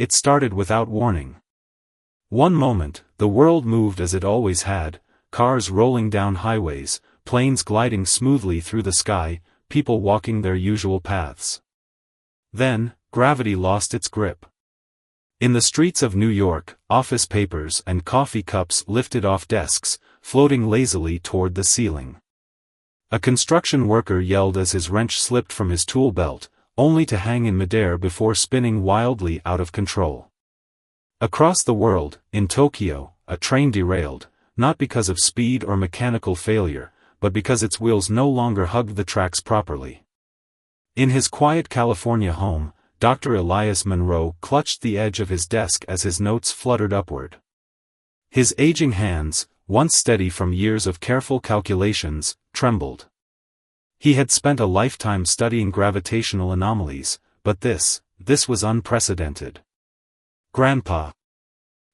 It started without warning. One moment, the world moved as it always had, cars rolling down highways, planes gliding smoothly through the sky, people walking their usual paths. Then, gravity lost its grip. In the streets of New York, office papers and coffee cups lifted off desks, floating lazily toward the ceiling. A construction worker yelled as his wrench slipped from his tool belt, only to hang in midair before spinning wildly out of control. Across the world, in Tokyo, a train derailed, not because of speed or mechanical failure, but because its wheels no longer hugged the tracks properly. In his quiet California home, Dr. Elias Monroe clutched the edge of his desk as his notes fluttered upward. His aging hands, once steady from years of careful calculations, trembled. He had spent a lifetime studying gravitational anomalies, but this was unprecedented. "Grandpa."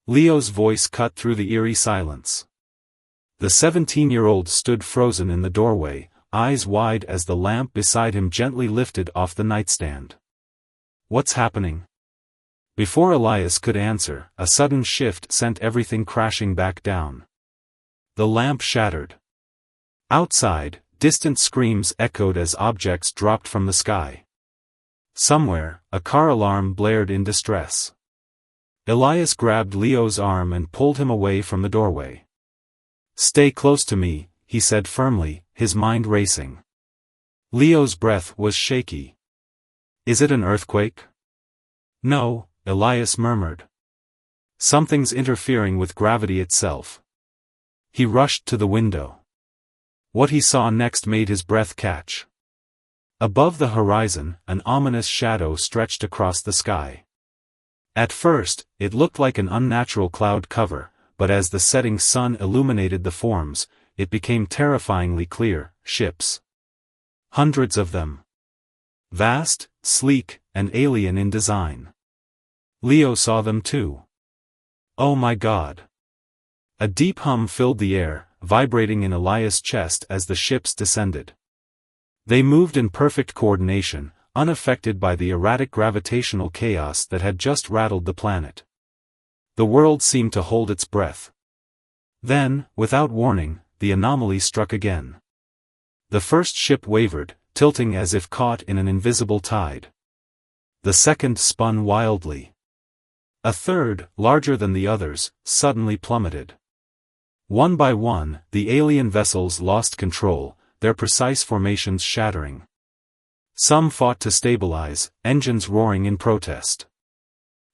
Leo's voice cut through the eerie silence. The 17-year-old stood frozen in the doorway, eyes wide as the lamp beside him gently lifted off the nightstand. "What's happening?" Before Elias could answer, a sudden shift sent everything crashing back down. The lamp shattered. Outside, distant screams echoed as objects dropped from the sky. Somewhere, a car alarm blared in distress. Elias grabbed Leo's arm and pulled him away from the doorway. "Stay close to me," he said firmly, his mind racing. Leo's breath was shaky. "Is it an earthquake?" "No," Elias murmured. "Something's interfering with gravity itself." He rushed to the window. What he saw next made his breath catch. Above the horizon, an ominous shadow stretched across the sky. At first, it looked like an unnatural cloud cover, but as the setting sun illuminated the forms, it became terrifyingly clear: ships. Hundreds of them. Vast, sleek, and alien in design. Leo saw them too. "Oh my God." A deep hum filled the air, vibrating in Elias' chest as the ships descended. They moved in perfect coordination, unaffected by the erratic gravitational chaos that had just rattled the planet. The world seemed to hold its breath. Then, without warning, the anomaly struck again. The first ship wavered, tilting as if caught in an invisible tide. The second spun wildly. A third, larger than the others, suddenly plummeted. One by one, the alien vessels lost control, their precise formations shattering. Some fought to stabilize, engines roaring in protest.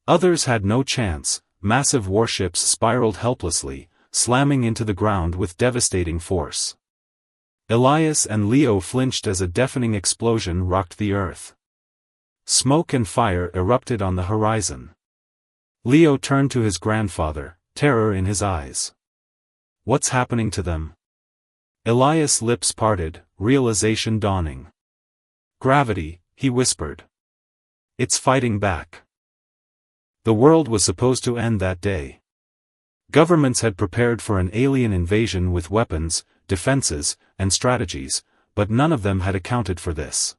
Others had no chance. Massive warships spiraled helplessly, slamming into the ground with devastating force. Elias and Leo flinched as a deafening explosion rocked the earth. Smoke and fire erupted on the horizon. Leo turned to his grandfather, terror in his eyes. "What's happening to them?" Elias' lips parted, realization dawning. "Gravity," he whispered. "It's fighting back." The world was supposed to end that day. Governments had prepared for an alien invasion with weapons, defenses, and strategies, but none of them had accounted for this.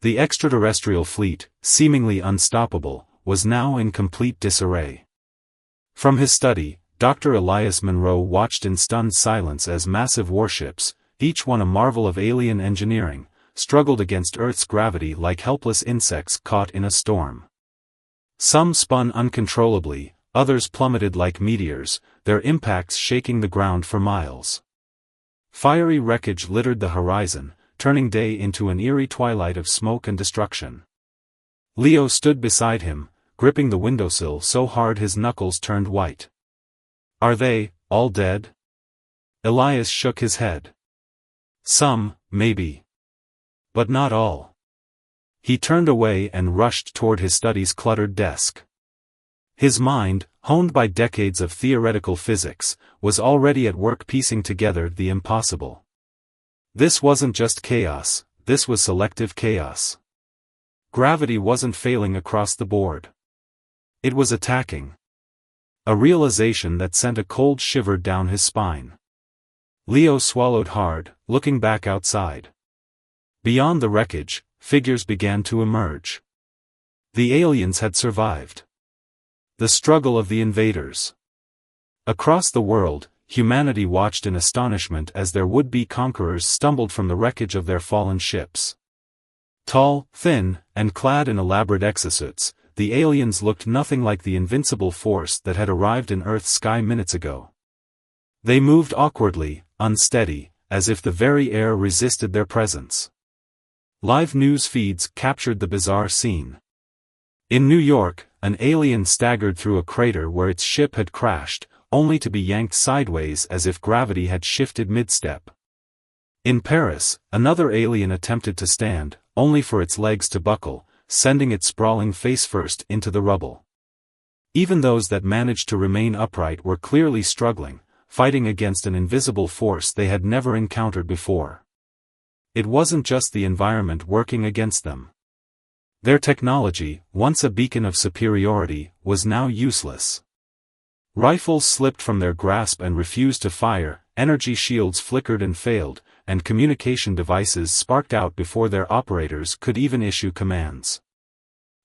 The extraterrestrial fleet, seemingly unstoppable, was now in complete disarray. From his study, Dr. Elias Monroe watched in stunned silence as massive warships, each one a marvel of alien engineering, struggled against Earth's gravity like helpless insects caught in a storm. Some spun uncontrollably, others plummeted like meteors, their impacts shaking the ground for miles. Fiery wreckage littered the horizon, turning day into an eerie twilight of smoke and destruction. Leo stood beside him, gripping the windowsill so hard his knuckles turned white. "Are they all dead?" Elias shook his head. "Some, maybe. But not all." He turned away and rushed toward his study's cluttered desk. His mind, honed by decades of theoretical physics, was already at work piecing together the impossible. This wasn't just chaos, this was selective chaos. Gravity wasn't failing across the board. It was attacking. A realization that sent a cold shiver down his spine. Leo swallowed hard, looking back outside. Beyond the wreckage, figures began to emerge. The aliens had survived. The struggle of the invaders. Across the world, humanity watched in astonishment as their would-be conquerors stumbled from the wreckage of their fallen ships. Tall, thin, and clad in elaborate exosuits, the aliens looked nothing like the invincible force that had arrived in Earth's sky minutes ago. They moved awkwardly, unsteady, as if the very air resisted their presence. Live news feeds captured the bizarre scene. In New York, an alien staggered through a crater where its ship had crashed, only to be yanked sideways as if gravity had shifted mid-step. In Paris, another alien attempted to stand, only for its legs to buckle, sending it sprawling face-first into the rubble. Even those that managed to remain upright were clearly struggling, fighting against an invisible force they had never encountered before. It wasn't just the environment working against them. Their technology, once a beacon of superiority, was now useless. Rifles slipped from their grasp and refused to fire, energy shields flickered and failed, and communication devices sparked out before their operators could even issue commands.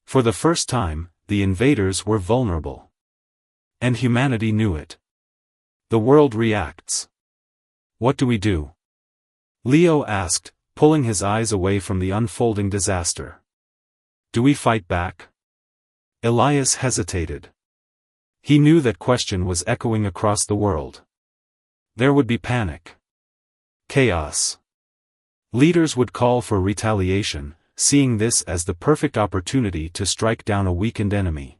For the first time, the invaders were vulnerable. And humanity knew it. The world reacts. What do we do? Leo asked, pulling his eyes away from the unfolding disaster. Do we fight back? Elias hesitated. He knew that question was echoing across the world. There would be panic. Chaos. Leaders would call for retaliation, seeing this as the perfect opportunity to strike down a weakened enemy.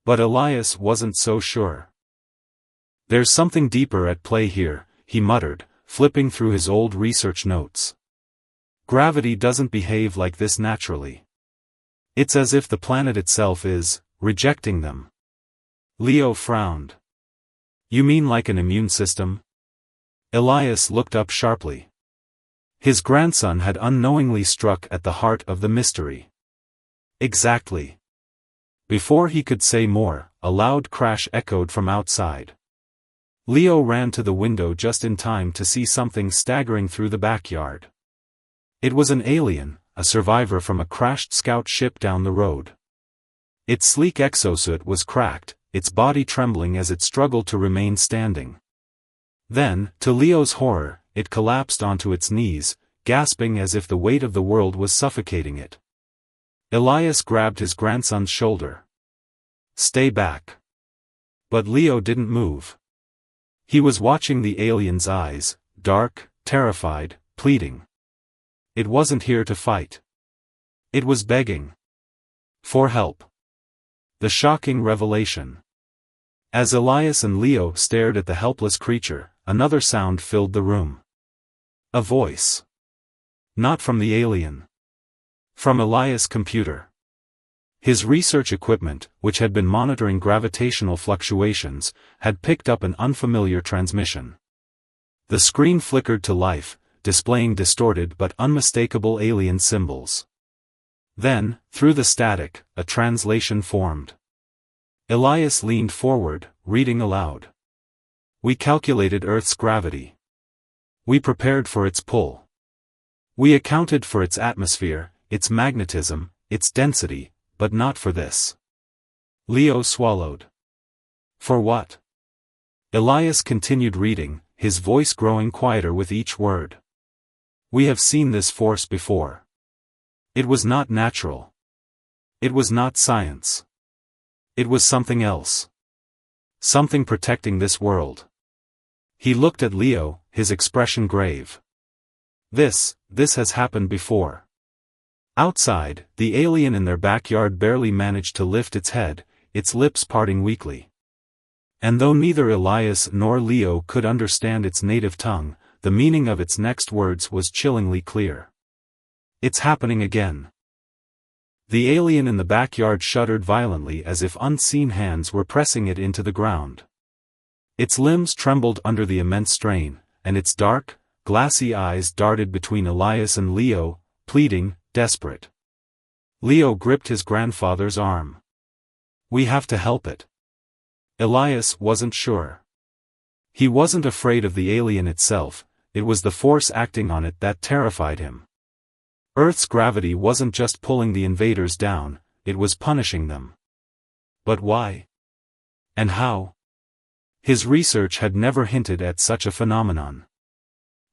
But Elias wasn't so sure. There's something deeper at play here, he muttered, flipping through his old research notes. Gravity doesn't behave like this naturally. It's as if the planet itself is rejecting them. Leo frowned. You mean like an immune system? Elias looked up sharply. His grandson had unknowingly struck at the heart of the mystery. Exactly. Before he could say more, a loud crash echoed from outside. Leo ran to the window just in time to see something staggering through the backyard. It was an alien, a survivor from a crashed scout ship down the road. Its sleek exosuit was cracked, its body trembling as it struggled to remain standing. Then, to Leo's horror, it collapsed onto its knees, gasping as if the weight of the world was suffocating it. Elias grabbed his grandson's shoulder. Stay back. But Leo didn't move. He was watching the alien's eyes, dark, terrified, pleading. It wasn't here to fight. It was begging for help. The shocking revelation. As Elias and Leo stared at the helpless creature, another sound filled the room. A voice. Not from the alien. From Elias' computer. His research equipment, which had been monitoring gravitational fluctuations, had picked up an unfamiliar transmission. The screen flickered to life, displaying distorted but unmistakable alien symbols. Then, through the static, a translation formed. Elias leaned forward, reading aloud. We calculated Earth's gravity. We prepared for its pull. We accounted for its atmosphere, its magnetism, its density, but not for this. Leo swallowed. For what? Elias continued reading, his voice growing quieter with each word. We have seen this force before. It was not natural. It was not science. It was something else. Something protecting this world. He looked at Leo, his expression grave. This has happened before. Outside, the alien in their backyard barely managed to lift its head, its lips parting weakly. And though neither Elias nor Leo could understand its native tongue, the meaning of its next words was chillingly clear. It's happening again. The alien in the backyard shuddered violently as if unseen hands were pressing it into the ground. Its limbs trembled under the immense strain, and its dark, glassy eyes darted between Elias and Leo, pleading, desperate. Leo gripped his grandfather's arm. We have to help it. Elias wasn't sure. He wasn't afraid of the alien itself, it was the force acting on it that terrified him. Earth's gravity wasn't just pulling the invaders down, it was punishing them. But why? And how? His research had never hinted at such a phenomenon.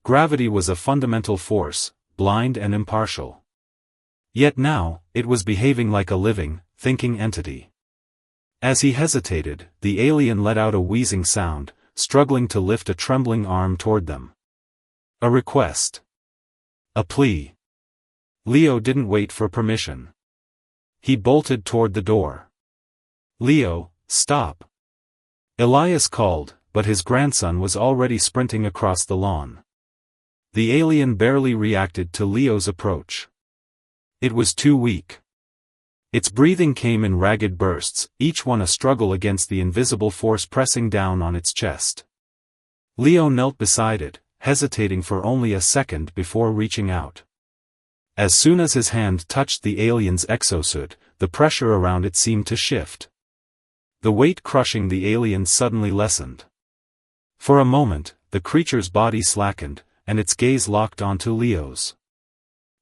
Gravity was a fundamental force, blind and impartial. Yet now, it was behaving like a living, thinking entity. As he hesitated, the alien let out a wheezing sound, struggling to lift a trembling arm toward them. A request. A plea. Leo didn't wait for permission. He bolted toward the door. "Leo, stop." Elias called, but his grandson was already sprinting across the lawn. The alien barely reacted to Leo's approach. It was too weak. Its breathing came in ragged bursts, each one a struggle against the invisible force pressing down on its chest. Leo knelt beside it, hesitating for only a second before reaching out. As soon as his hand touched the alien's exosuit, the pressure around it seemed to shift. The weight crushing the alien suddenly lessened. For a moment, the creature's body slackened, and its gaze locked onto Leo's.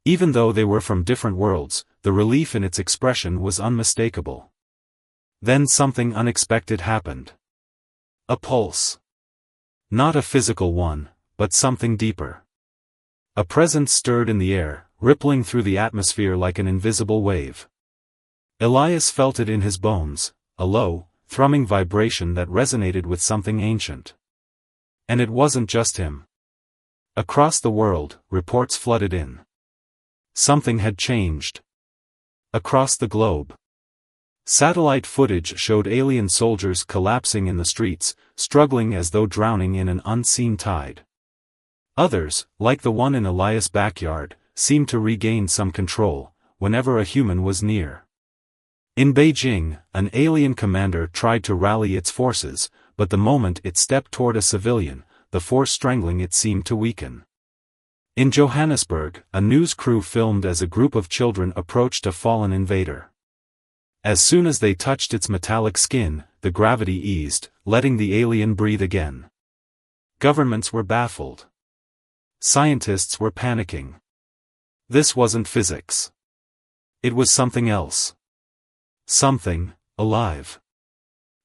Even though they were from different worlds, the relief in its expression was unmistakable. Then something unexpected happened. A pulse. Not a physical one, but something deeper. A presence stirred in the air, rippling through the atmosphere like an invisible wave. Elias felt it in his bones, a low, thrumming vibration that resonated with something ancient. And it wasn't just him. Across the world, reports flooded in. Something had changed. Across the globe. Satellite footage showed alien soldiers collapsing in the streets, struggling as though drowning in an unseen tide. Others, like the one in Elias' backyard, seemed to regain some control, whenever a human was near. In Beijing, an alien commander tried to rally its forces, but the moment it stepped toward a civilian, the force strangling it seemed to weaken. In Johannesburg, a news crew filmed as a group of children approached a fallen invader. As soon as they touched its metallic skin, the gravity eased, letting the alien breathe again. Governments were baffled. Scientists were panicking. This wasn't physics. It was something else. Something, alive.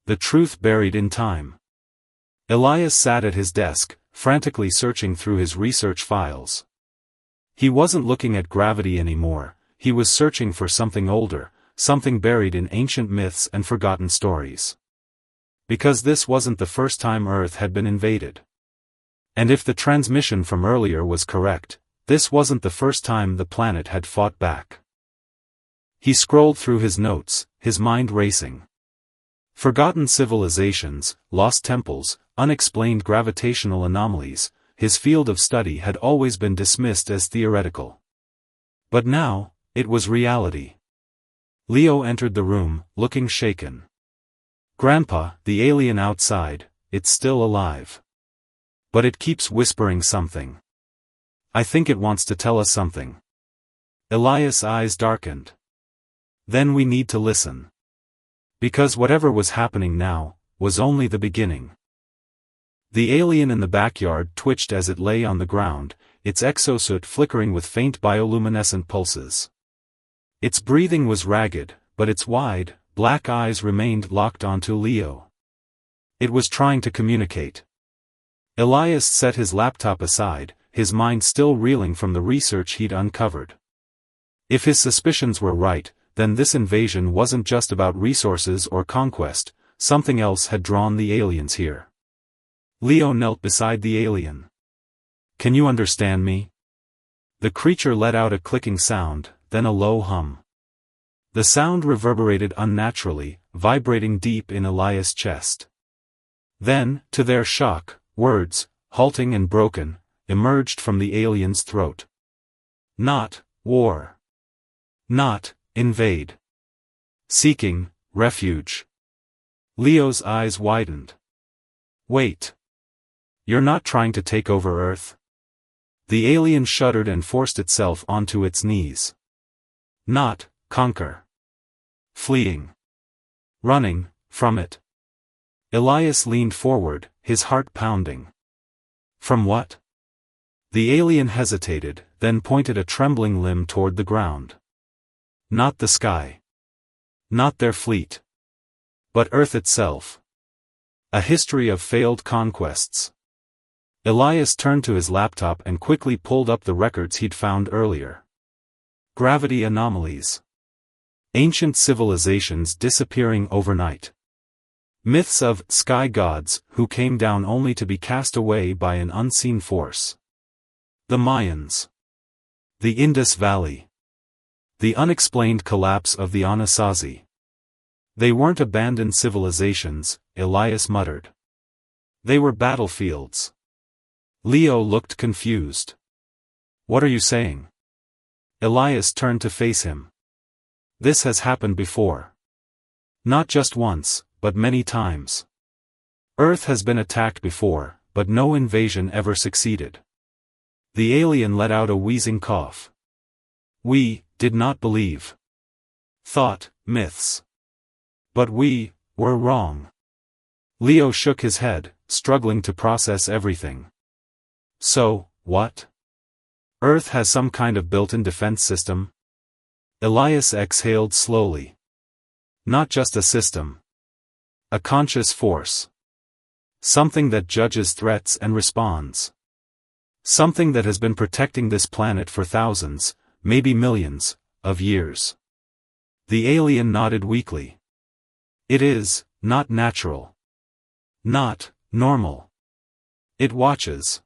The truth buried in time. Elias sat at his desk, frantically searching through his research files. He wasn't looking at gravity anymore, he was searching for something older, something buried in ancient myths and forgotten stories. Because this wasn't the first time Earth had been invaded. And if the transmission from earlier was correct, this wasn't the first time the planet had fought back. He scrolled through his notes, his mind racing. Forgotten civilizations, lost temples, unexplained gravitational anomalies, his field of study had always been dismissed as theoretical. But now, it was reality. Leo entered the room, looking shaken. "Grandpa, the alien outside, it's still alive. But it keeps whispering something. I think it wants to tell us something." Elias' eyes darkened. "Then we need to listen. Because whatever was happening now, was only the beginning." The alien in the backyard twitched as it lay on the ground, its exosuit flickering with faint bioluminescent pulses. Its breathing was ragged, but its wide, black eyes remained locked onto Leo. It was trying to communicate. Elias set his laptop aside, his mind still reeling from the research he'd uncovered. If his suspicions were right, then this invasion wasn't just about resources or conquest, something else had drawn the aliens here. Leo knelt beside the alien. "Can you understand me?" The creature let out a clicking sound, then a low hum. The sound reverberated unnaturally, vibrating deep in Elias' chest. Then, to their shock, words, halting and broken, emerged from the alien's throat. "Not war. Not invade. Seeking refuge." Leo's eyes widened. "Wait. You're not trying to take over Earth?" The alien shuddered and forced itself onto its knees. "Not conquer. Fleeing. Running from it." Elias leaned forward, his heart pounding. "From what?" The alien hesitated, then pointed a trembling limb toward the ground. "Not the sky. Not their fleet. But Earth itself. A history of failed conquests. Elias turned to his laptop and quickly pulled up the records he'd found earlier. Gravity anomalies. Ancient civilizations disappearing overnight. Myths of sky gods who came down only to be cast away by an unseen force. The Mayans. The Indus Valley. The unexplained collapse of the Anasazi. They weren't abandoned civilizations, Elias muttered. They were battlefields. Leo looked confused. What are you saying? Elias turned to face him. This has happened before. Not just once, but many times. Earth has been attacked before, but no invasion ever succeeded. The alien let out a wheezing cough. We did not believe. Thought, myths. But we were wrong. Leo shook his head, struggling to process everything. So, what? Earth has some kind of built-in defense system? Elias exhaled slowly. Not just a system. A conscious force. Something that judges threats and responds. Something that has been protecting this planet for thousands, maybe millions, of years. The alien nodded weakly. It is not natural. Not normal. It watches.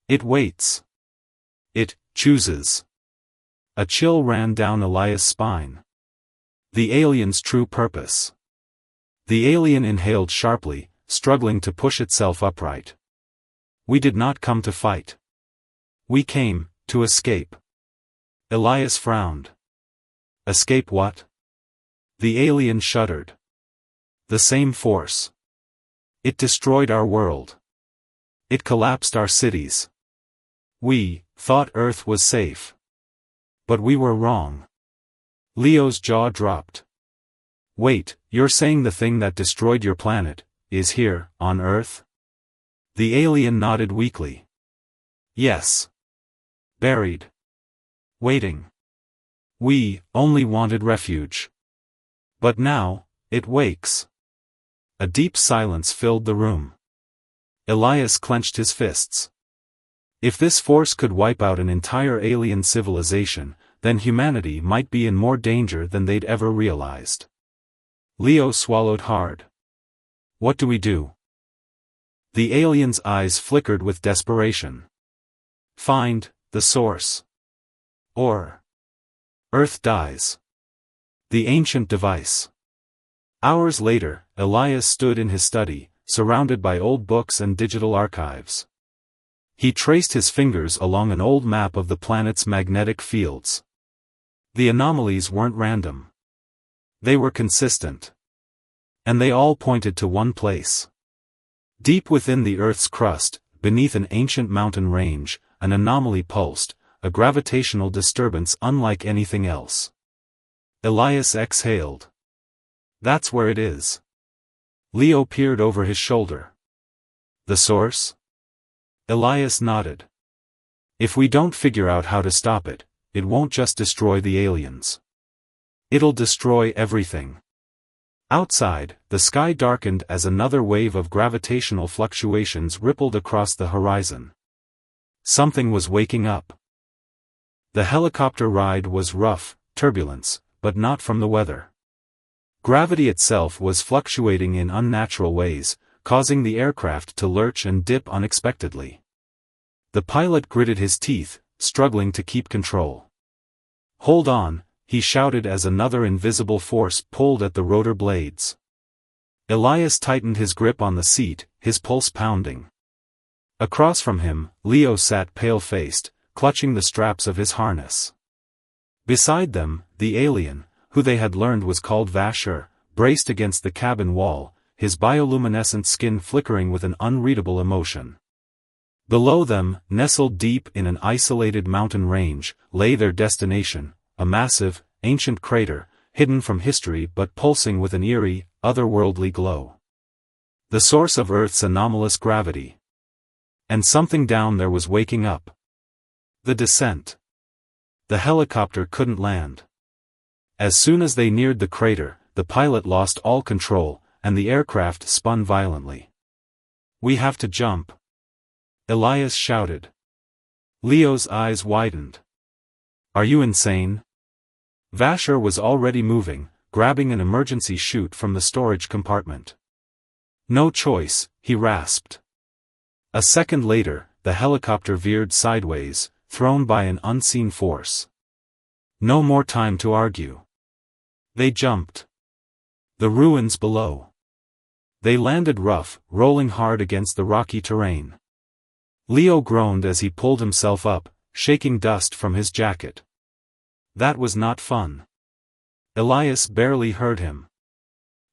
It waits. It chooses. A chill ran down Elias' spine. The alien's true purpose. The alien inhaled sharply, struggling to push itself upright. We did not come to fight. We came to escape. Elias frowned. Escape what? The alien shuddered. The same force. It destroyed our world. It collapsed our cities. We thought Earth was safe. But we were wrong. Leo's jaw dropped. Wait, you're saying the thing that destroyed your planet is here, on Earth? The alien nodded weakly. Yes. Buried. Waiting. We only wanted refuge. But now, it wakes. A deep silence filled the room. Elias clenched his fists. If this force could wipe out an entire alien civilization, then humanity might be in more danger than they'd ever realized. Leo swallowed hard. What do we do? The alien's eyes flickered with desperation. Find the source. Or Earth dies. The ancient device. Hours later, Elias stood in his study, surrounded by old books and digital archives. He traced his fingers along an old map of the planet's magnetic fields. The anomalies weren't random. They were consistent. And they all pointed to one place. Deep within the Earth's crust, beneath an ancient mountain range, an anomaly pulsed, a gravitational disturbance unlike anything else. Elias exhaled. That's where it is. Leo peered over his shoulder. The source? Elias nodded. If we don't figure out how to stop it, it won't just destroy the aliens. It'll destroy everything. Outside, the sky darkened as another wave of gravitational fluctuations rippled across the horizon. Something was waking up. The helicopter ride was rough, turbulence, but not from the weather. Gravity itself was fluctuating in unnatural ways, causing the aircraft to lurch and dip unexpectedly. The pilot gritted his teeth, struggling to keep control. Hold on, he shouted as another invisible force pulled at the rotor blades. Elias tightened his grip on the seat, his pulse pounding. Across from him, Leo sat pale-faced, clutching the straps of his harness. Beside them, the alien, who they had learned was called Vasher, braced against the cabin wall, his bioluminescent skin flickering with an unreadable emotion. Below them, nestled deep in an isolated mountain range, lay their destination, a massive, ancient crater, hidden from history but pulsing with an eerie, otherworldly glow. The source of Earth's anomalous gravity. And something down there was waking up. The descent. The helicopter couldn't land. As soon as they neared the crater, the pilot lost all control, and the aircraft spun violently. "We have to jump," Elias shouted. Leo's eyes widened. "Are you insane?" Vasher was already moving, grabbing an emergency chute from the storage compartment. "No choice," he rasped. A second later, the helicopter veered sideways, thrown by an unseen force. No more time to argue. They jumped. The ruins below. They landed rough, rolling hard against the rocky terrain. Leo groaned as he pulled himself up, shaking dust from his jacket. That was not fun. Elias barely heard him.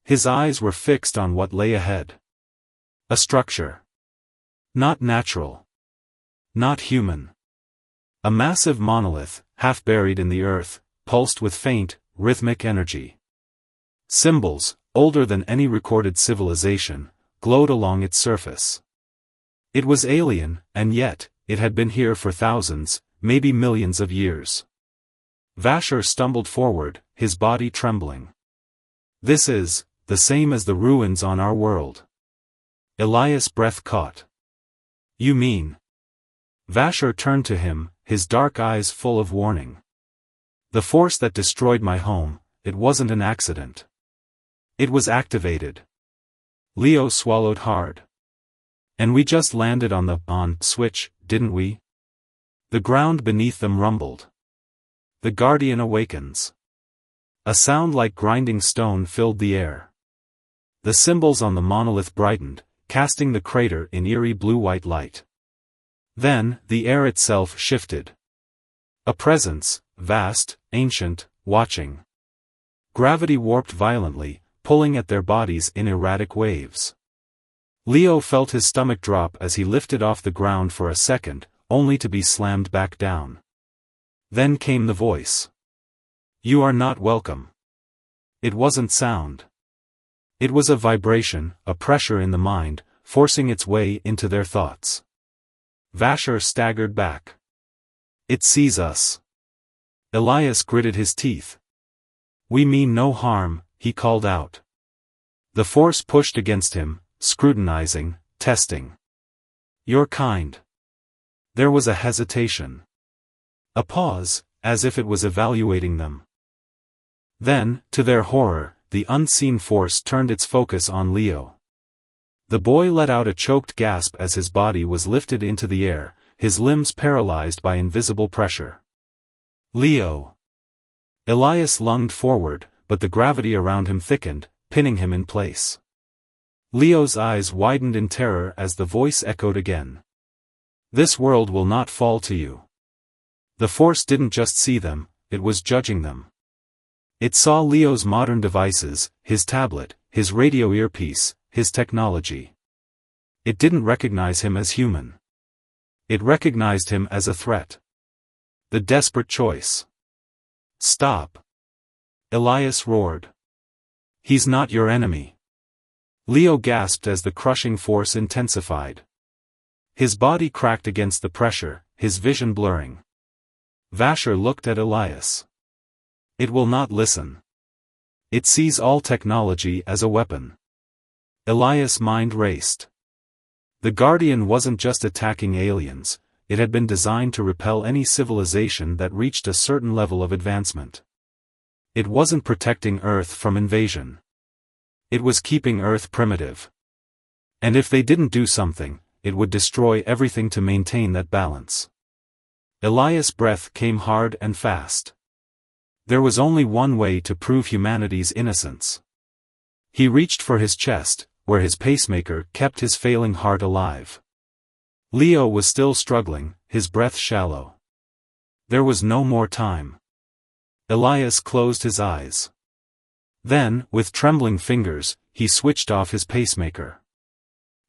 His eyes were fixed on what lay ahead. A structure. Not natural. Not human. A massive monolith, half buried in the earth, pulsed with faint, rhythmic energy. Symbols, older than any recorded civilization, glowed along its surface. It was alien, and yet, it had been here for thousands, maybe millions of years. Vasher stumbled forward, his body trembling. "This is the same as the ruins on our world." Elias' breath caught. "You mean?" Vasher turned to him, his dark eyes full of warning. "The force that destroyed my home, it wasn't an accident. It was activated." Leo swallowed hard. "And we just landed on the on switch, didn't we?" The ground beneath them rumbled. The Guardian awakens. A sound like grinding stone filled the air. The symbols on the monolith brightened, casting the crater in eerie blue-white light. Then, the air itself shifted. A presence, vast, ancient, watching. Gravity warped violently, pulling at their bodies in erratic waves. Leo felt his stomach drop as he lifted off the ground for a second, only to be slammed back down. Then came the voice. "You are not welcome." It wasn't sound. It was a vibration, a pressure in the mind, forcing its way into their thoughts. Vasher staggered back. "It sees us." Elias gritted his teeth. "We mean no harm," he called out. The force pushed against him, scrutinizing, testing. "You're kind." There was a hesitation. A pause, as if it was evaluating them. Then, to their horror, the unseen force turned its focus on Leo. The boy let out a choked gasp as his body was lifted into the air, his limbs paralyzed by invisible pressure. "Leo!" Elias lunged forward, but the gravity around him thickened, pinning him in place. Leo's eyes widened in terror as the voice echoed again. "This world will not fall to you." The force didn't just see them, it was judging them. It saw Leo's modern devices, his tablet, his radio earpiece, his technology. It didn't recognize him as human. It recognized him as a threat. The desperate choice. "Stop!" Elias roared. "He's not your enemy." Leo gasped as the crushing force intensified. His body cracked against the pressure, his vision blurring. Vasher looked at Elias. "It will not listen. It sees all technology as a weapon." Elias' mind raced. The Guardian wasn't just attacking aliens, it had been designed to repel any civilization that reached a certain level of advancement. It wasn't protecting Earth from invasion. It was keeping Earth primitive. And if they didn't do something, it would destroy everything to maintain that balance. Elias' breath came hard and fast. There was only one way to prove humanity's innocence. He reached for his chest, where his pacemaker kept his failing heart alive. Leo was still struggling, his breath shallow. There was no more time. Elias closed his eyes. Then, with trembling fingers, he switched off his pacemaker.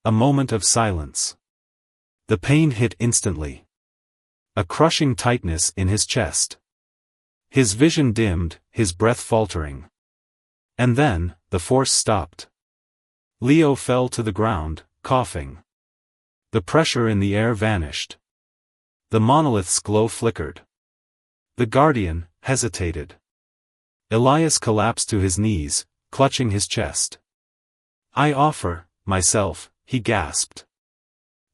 A moment of silence. The pain hit instantly. A crushing tightness in his chest. His vision dimmed, his breath faltering. And then, the force stopped. Leo fell to the ground, coughing. The pressure in the air vanished. The monolith's glow flickered. The Guardian hesitated. Elias collapsed to his knees, clutching his chest. I offer, myself, he gasped.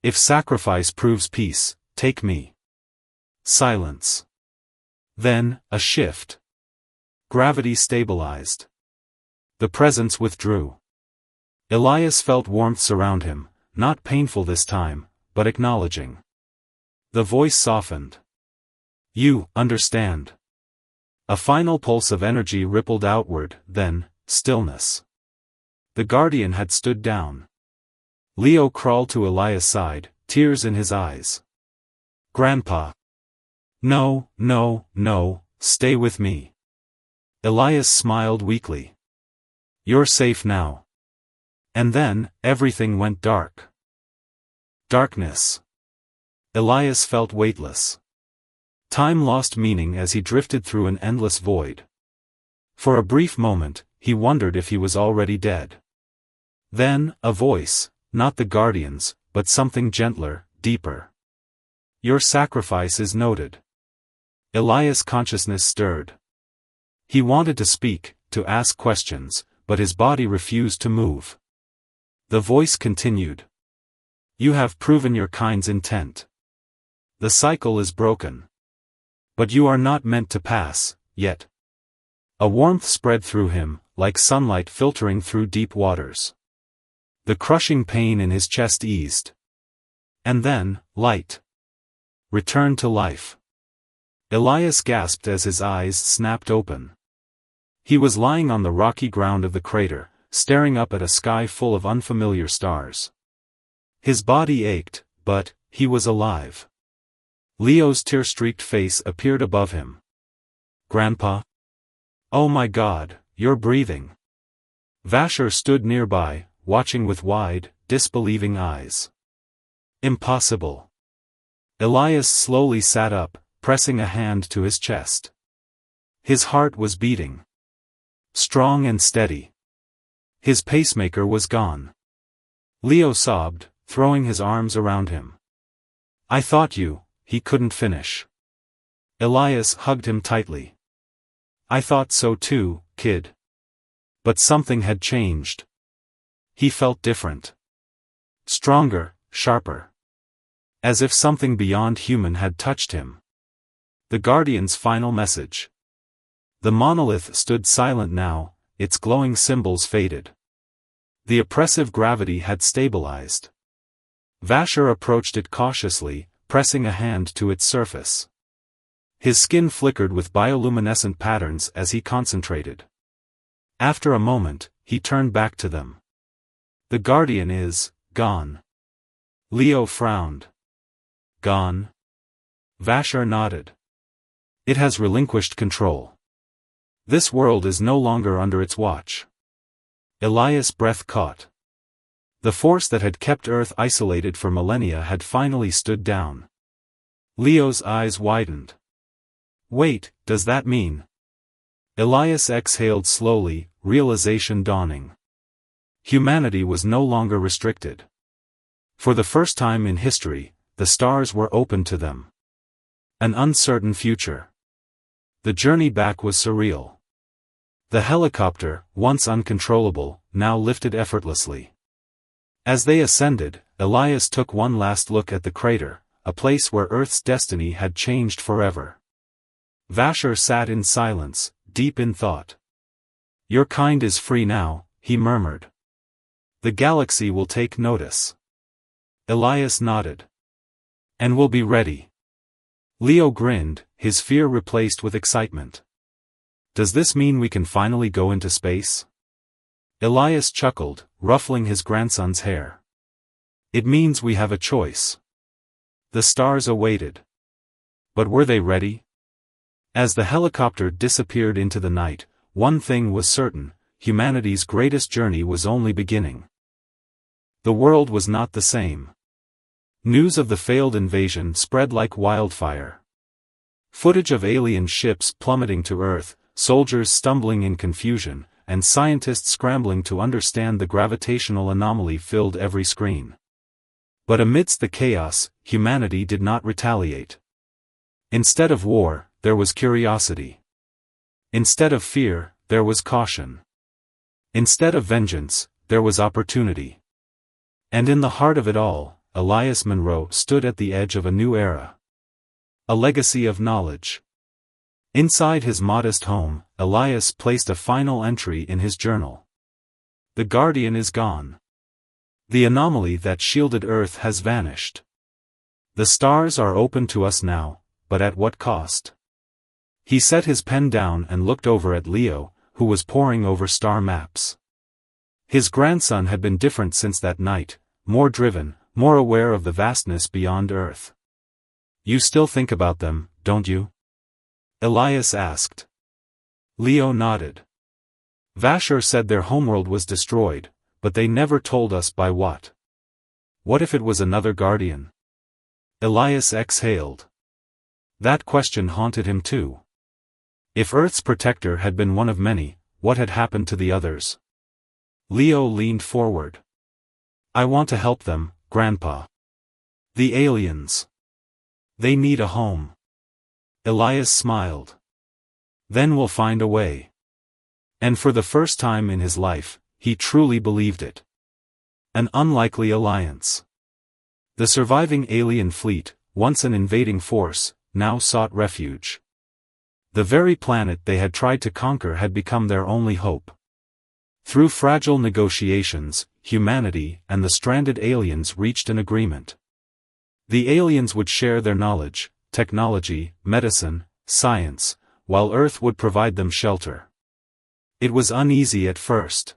If sacrifice proves peace, take me. Silence. Then, a shift. Gravity stabilized. The presence withdrew. Elias felt warmth surround him, not painful this time, but acknowledging. The voice softened. You understand. A final pulse of energy rippled outward, then, stillness. The Guardian had stood down. Leo crawled to Elias' side, tears in his eyes. Grandpa. No, no, no, stay with me. Elias smiled weakly. You're safe now. And then, everything went dark. Darkness. Elias felt weightless. Time lost meaning as he drifted through an endless void. For a brief moment, he wondered if he was already dead. Then, a voice, not the Guardian's, but something gentler, deeper. Your sacrifice is noted. Elias' consciousness stirred. He wanted to speak, to ask questions, but his body refused to move. The voice continued. You have proven your kind's intent. The cycle is broken. But you are not meant to pass, yet. A warmth spread through him, like sunlight filtering through deep waters. The crushing pain in his chest eased. And then, light. Returned to life. Elias gasped as his eyes snapped open. He was lying on the rocky ground of the crater, staring up at a sky full of unfamiliar stars. His body ached, but he was alive. Leo's tear-streaked face appeared above him. Grandpa? Oh my God, you're breathing. Vasher stood nearby, watching with wide, disbelieving eyes. Impossible. Elias slowly sat up, pressing a hand to his chest. His heart was beating. Strong and steady. His pacemaker was gone. Leo sobbed, throwing his arms around him. I thought you, he couldn't finish. Elias hugged him tightly. I thought so too, kid. But something had changed. He felt different. Stronger, sharper. As if something beyond human had touched him. The Guardian's final message. The monolith stood silent now, its glowing symbols faded. The oppressive gravity had stabilized. Vasher approached it cautiously, pressing a hand to its surface. His skin flickered with bioluminescent patterns as he concentrated. After a moment, he turned back to them. The Guardian is gone. Leo frowned. Gone? Vasher nodded. It has relinquished control. This world is no longer under its watch. Elias' breath caught. The force that had kept Earth isolated for millennia had finally stood down. Leo's eyes widened. Wait, does that mean? Elias exhaled slowly, realization dawning. Humanity was no longer restricted. For the first time in history, the stars were open to them. An uncertain future. The journey back was surreal. The helicopter, once uncontrollable, now lifted effortlessly. As they ascended, Elias took one last look at the crater, a place where Earth's destiny had changed forever. Vasher sat in silence, deep in thought. Your kind is free now, he murmured. The galaxy will take notice. Elias nodded. And we'll be ready. Leo grinned, his fear replaced with excitement. Does this mean we can finally go into space? Elias chuckled, ruffling his grandson's hair. It means we have a choice. The stars awaited. But were they ready? As the helicopter disappeared into the night, one thing was certain, humanity's greatest journey was only beginning. The world was not the same. News of the failed invasion spread like wildfire. Footage of alien ships plummeting to Earth, soldiers stumbling in confusion, and scientists scrambling to understand the gravitational anomaly filled every screen. But amidst the chaos, humanity did not retaliate. Instead of war, there was curiosity. Instead of fear, there was caution. Instead of vengeance, there was opportunity. And in the heart of it all, Elias Munro stood at the edge of a new era. A legacy of knowledge. Inside his modest home, Elias placed a final entry in his journal. The Guardian is gone. The anomaly that shielded Earth has vanished. The stars are open to us now, but at what cost? He set his pen down and looked over at Leo, who was poring over star maps. His grandson had been different since that night, more driven, more aware of the vastness beyond Earth. You still think about them, don't you? Elias asked. Leo nodded. Vasher said their homeworld was destroyed, but they never told us by what. What if it was another Guardian? Elias exhaled. That question haunted him too. If Earth's protector had been one of many, what had happened to the others? Leo leaned forward. I want to help them, Grandpa. The aliens. They need a home. Elias smiled. Then we'll find a way. And for the first time in his life, he truly believed it. An unlikely alliance. The surviving alien fleet, once an invading force, now sought refuge. The very planet they had tried to conquer had become their only hope. Through fragile negotiations, humanity and the stranded aliens reached an agreement. The aliens would share their knowledge, technology, medicine, science, while Earth would provide them shelter. It was uneasy at first.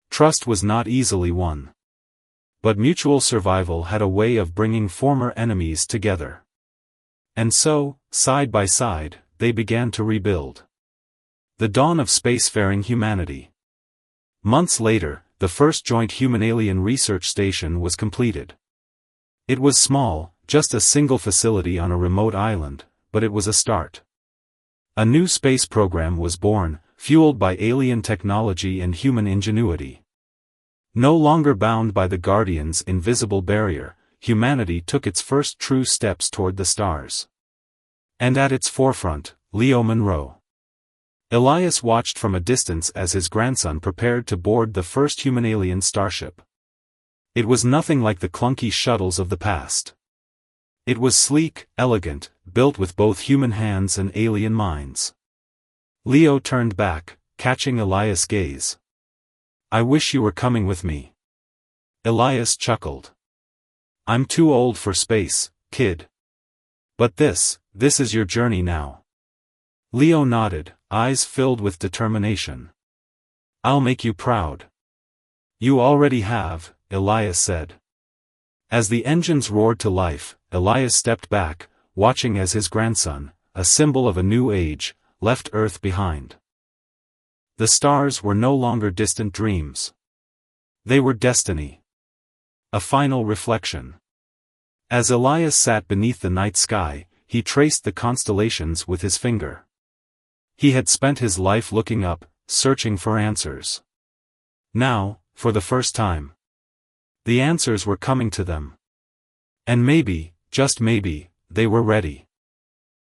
Trust was not easily won. But mutual survival had a way of bringing former enemies together. And so, side by side, they began to rebuild. The dawn of spacefaring humanity. Months later, the first joint human-alien research station was completed. It was small, just a single facility on a remote island, but it was a start. A new space program was born, fueled by alien technology and human ingenuity. No longer bound by the Guardian's invisible barrier, humanity took its first true steps toward the stars. And at its forefront, Leo Munro. Elias watched from a distance as his grandson prepared to board the first human-alien starship. It was nothing like the clunky shuttles of the past. It was sleek, elegant, built with both human hands and alien minds. Leo turned back, catching Elias' gaze. I wish you were coming with me. Elias chuckled. I'm too old for space, kid. But this is your journey now. Leo nodded, eyes filled with determination. I'll make you proud. You already have, Elias said. As the engines roared to life, Elias stepped back, watching as his grandson, a symbol of a new age, left Earth behind. The stars were no longer distant dreams. They were destiny. A final reflection. As Elias sat beneath the night sky, he traced the constellations with his finger. He had spent his life looking up, searching for answers. Now, for the first time, the answers were coming to them. And maybe, just maybe, they were ready.